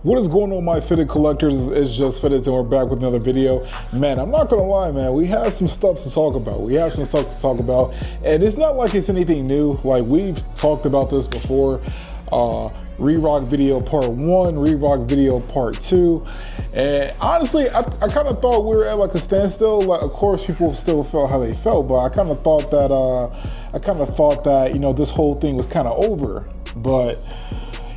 What is going on, my fitted collectors? It's just Fittedhats, and we're back with another video. Man, I'm not gonna lie, man, we have some stuff to talk about. And it's not like it's anything new. Like, we've talked about this before. Rerock video part 1, Rerock video part 2. And honestly, I kind of thought we were at like a standstill. Like, of course, people still felt how they felt, but I kind of thought that, you know, this whole thing was kind of over. But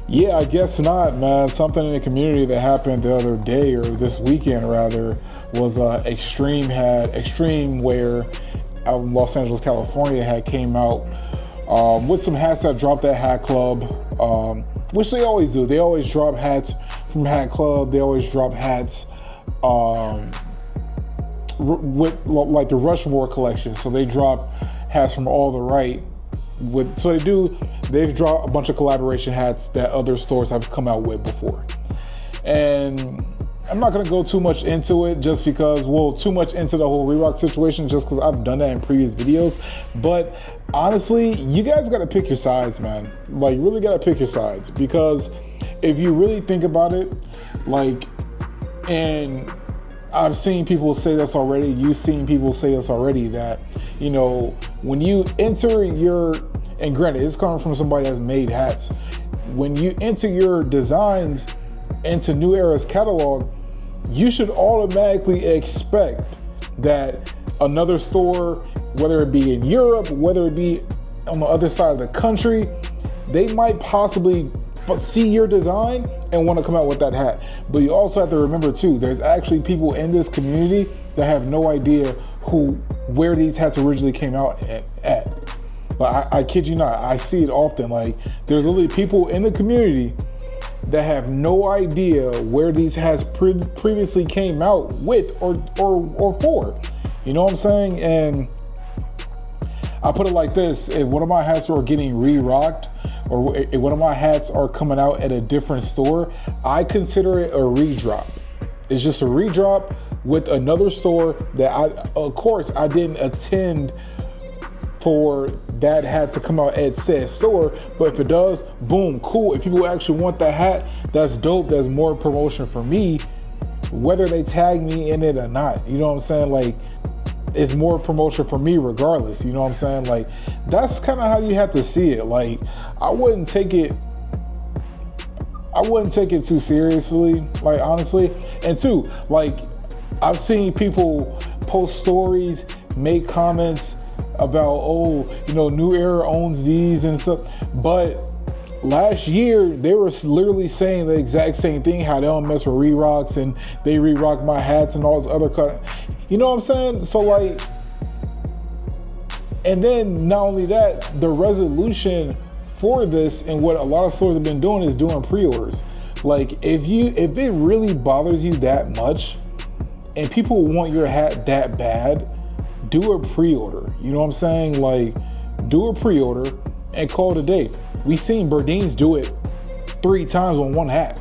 yeah, I guess not, man. Something in the community that happened the other day, or this weekend rather, was Extreme wear out in Los Angeles, California had came out with some hats that dropped at Hatclub, which they always do. They always drop hats from Hatclub. They always drop hats with like the Rushmore collection. So they drop hats from all the right. They've dropped a bunch of collaboration hats that other stores have come out with before. And I'm not gonna go too much into it just because, well, too much into the whole Rerocks situation just because I've done that in previous videos. But honestly, you guys gotta pick your sides, man. Like, you really gotta pick your sides, because if you really think about it, like, and I've seen people say this already, you've seen people say this already, that, you know, when you enter your, and granted, it's coming from somebody that's made hats, when you enter your designs into NewEra's catalog, you should automatically expect that another store, whether it be in Europe, whether it be on the other side of the country, they might possibly see your design and want to come out with that hat. But you also have to remember too, there's actually people in this community that have no idea where these hats originally came out at. But I kid you not, I see it often. Like, there's literally people in the community that have no idea where these hats previously came out with or for. You know what I'm saying? And I put it like this: if one of my hats are getting re-rocked, or if one of my hats are coming out at a different store, I consider it a redrop. It's just a redrop with another store that of course, I didn't attend for that hat to come out at said store, but if it does, boom, cool. If people actually want that hat, that's dope. That's more promotion for me, whether they tag me in it or not. You know what I'm saying? Like, it's more promotion for me regardless. You know what I'm saying? Like, that's kind of how you have to see it. Like, I wouldn't take it too seriously, like, honestly. And two, like, I've seen people post stories, make comments about, oh, you know, NewEra owns these and stuff. But last year, they were literally saying the exact same thing, how they don't mess with Rerocks and they re-rock my hats and all this other cut. You know what I'm saying? So, like, and then not only that, the resolution for this and what a lot of stores have been doing is doing pre-orders. Like, if it really bothers you that much and people want your hat that bad, do a pre-order. You know what I'm saying? Like, do a pre-order and call it a day. We seen Burdeen's do it 3 times on one hat,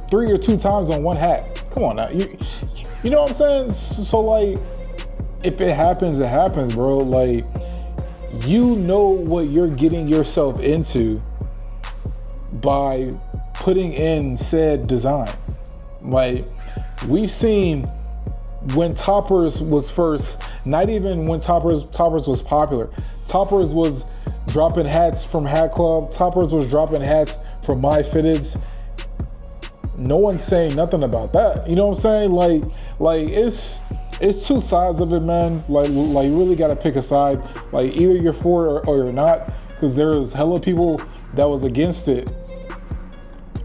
3 or 2 times on one hat. Come on now, you know what I'm saying? So, like, if it happens, it happens, bro. Like, you know what you're getting yourself into by putting in said design. Like, we've seen when Toppers was first, not even when Toppers was popular. Toppers was dropping hats from Hatclub. Toppers was dropping hats from Myfitteds. No one's saying nothing about that. You know what I'm saying? Like it's two sides of it, man. Like you really gotta pick a side. Like, either you're for it or you're not, because there's hella people that was against it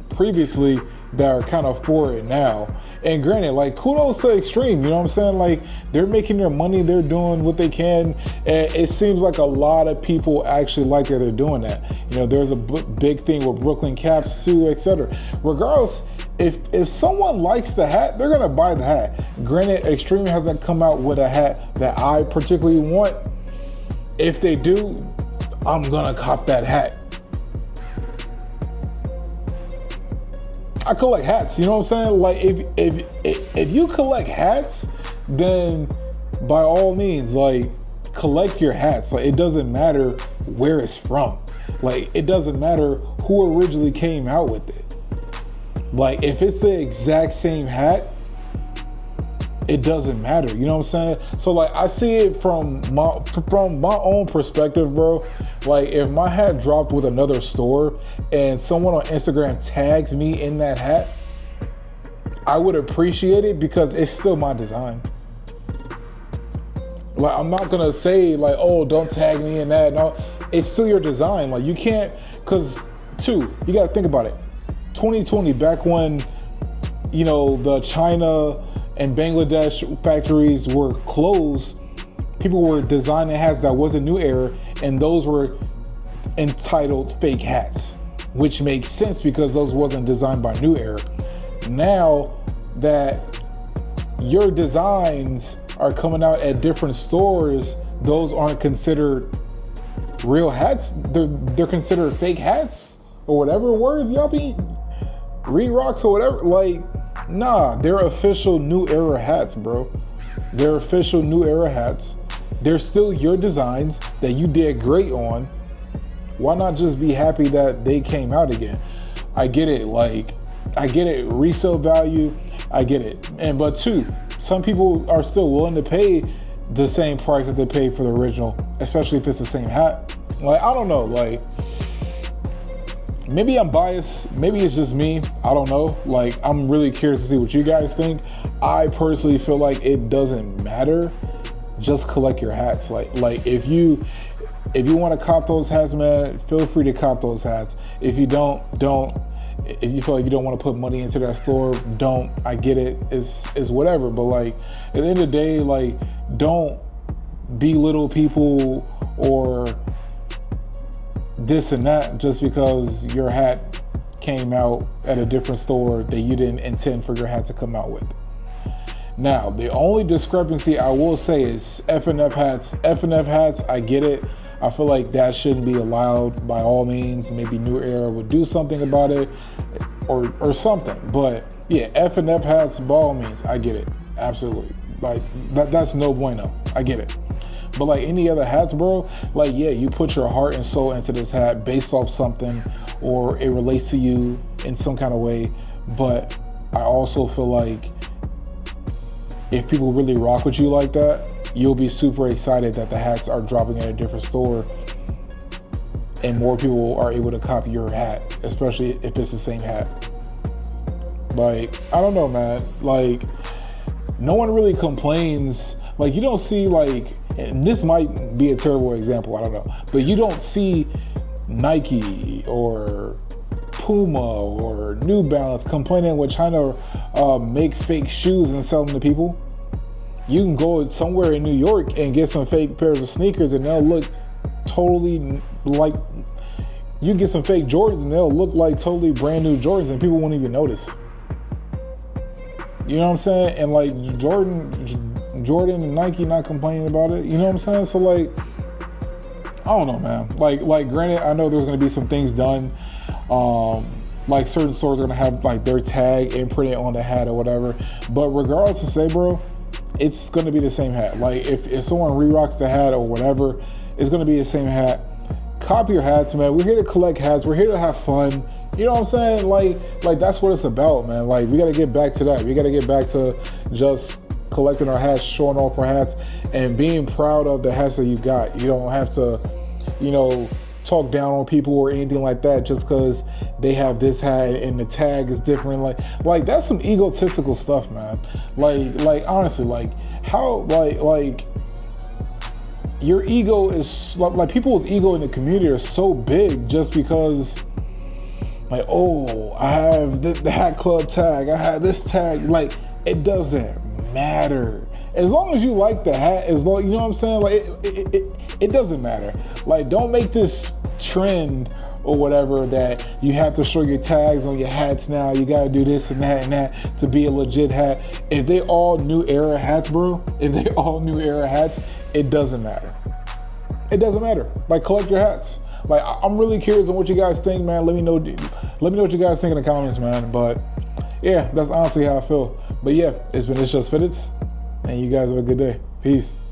previously that are kind of for it now. And granted, like, kudos to Extreme, you know what I'm saying? Like, they're making their money, they're doing what they can, and it seems like a lot of people actually like that they're doing that. You know, there's a big thing with Brooklyn caps too, etc. Regardless, if someone likes the hat, they're gonna buy the hat. Granted, Extreme hasn't come out with a hat that I particularly want. If they do, I'm gonna cop that hat. I collect hats, you know what I'm saying? Like, if you collect hats, then by all means, like, collect your hats. Like, it doesn't matter where it's from. Like, it doesn't matter who originally came out with it. Like, if it's the exact same hat, it doesn't matter, you know what I'm saying? So like, I see it from my own perspective, bro. Like, if my hat dropped with another store and someone on Instagram tags me in that hat, I would appreciate it because it's still my design. Like, I'm not gonna say like, oh, don't tag me in that. No, it's still your design. Like, you can't, cause you gotta think about it. 2020, back when, you know, the China and Bangladesh factories were closed, people were designing hats that wasn't NewEra, and those were entitled fake hats, which makes sense because those wasn't designed by NewEra. Now that your designs are coming out at different stores, those aren't considered real hats. They're considered fake hats or whatever words y'all be, Rerocks or whatever. Like, nah, they're official NewEra hats, bro. They're official NewEra hats. They're still your designs that you did great on. Why not just be happy that they came out again? I get it, like, I get it, resale value, I get it. But some people are still willing to pay the same price that they paid for the original, especially if it's the same hat. Like, I don't know, like, maybe I'm biased, maybe it's just me, I don't know. Like, I'm really curious to see what you guys think. I personally feel like it doesn't matter, just collect your hats. Like if you want to cop those hats, man, feel free to cop those hats. If you don't. If you feel like you don't want to put money into that store, don't. I get it, it's whatever. But like, at the end of the day, like, don't belittle people or this and that just because your hat came out at a different store that you didn't intend for your hat to come out with. Now, the only discrepancy I will say is F&F hats. F&F hats, I get it. I feel like that shouldn't be allowed by all means. Maybe NewEra would do something about it or something. But yeah, F&F hats, by all means, I get it. Absolutely. Like, that's no bueno. I get it. But like any other hats, bro, like, yeah, you put your heart and soul into this hat based off something, or it relates to you in some kind of way. But I also feel like if people really rock with you like that, you'll be super excited that the hats are dropping at a different store and more people are able to copy your hat, especially if it's the same hat. Like, I don't know, man. Like, no one really complains. Like, you don't see, like, and this might be a terrible example, I don't know, but you don't see Nike or Puma or New Balance complaining when China make fake shoes and sell them to people. You can go somewhere in New York and get some fake pairs of sneakers and they'll look totally like, you can get some fake Jordans and they'll look like totally brand new Jordans and people won't even notice. You know what I'm saying? And like Jordan and Nike not complaining about it. You know what I'm saying? So like, I don't know, man. Like granted, I know there's gonna be some things done. Like certain stores are gonna have like their tag imprinted on the hat or whatever. But regardless to say, bro, it's gonna be the same hat. Like if someone re-rocks the hat or whatever, it's gonna be the same hat. Copy your hats, man. We're here to collect hats. We're here to have fun. You know what I'm saying? Like that's what it's about, man. Like we gotta get back to that. We gotta get back to just collecting our hats, showing off our hats, and being proud of the hats that you got. You don't have to, you know, talk down on people or anything like that just because they have this hat and the tag is different. Like that's some egotistical stuff, man. Like honestly, like how like your ego is like people's ego in the community are so big just because like, oh, I have the Hatclub tag, I have this tag. Like, it doesn't matter. As long as you like the hat, as long, you know what I'm saying? Like it doesn't matter. Like, don't make this trend or whatever that you have to show your tags on your hats now. You gotta do this and that to be a legit hat. If they all NewEra hats, bro, if they all NewEra hats, it doesn't matter. It doesn't matter. Like, collect your hats. Like, I'm really curious on what you guys think, man. Let me know what you guys think in the comments, man. But yeah, that's honestly how I feel. But yeah, it's just Fittedhats, and you guys have a good day. Peace.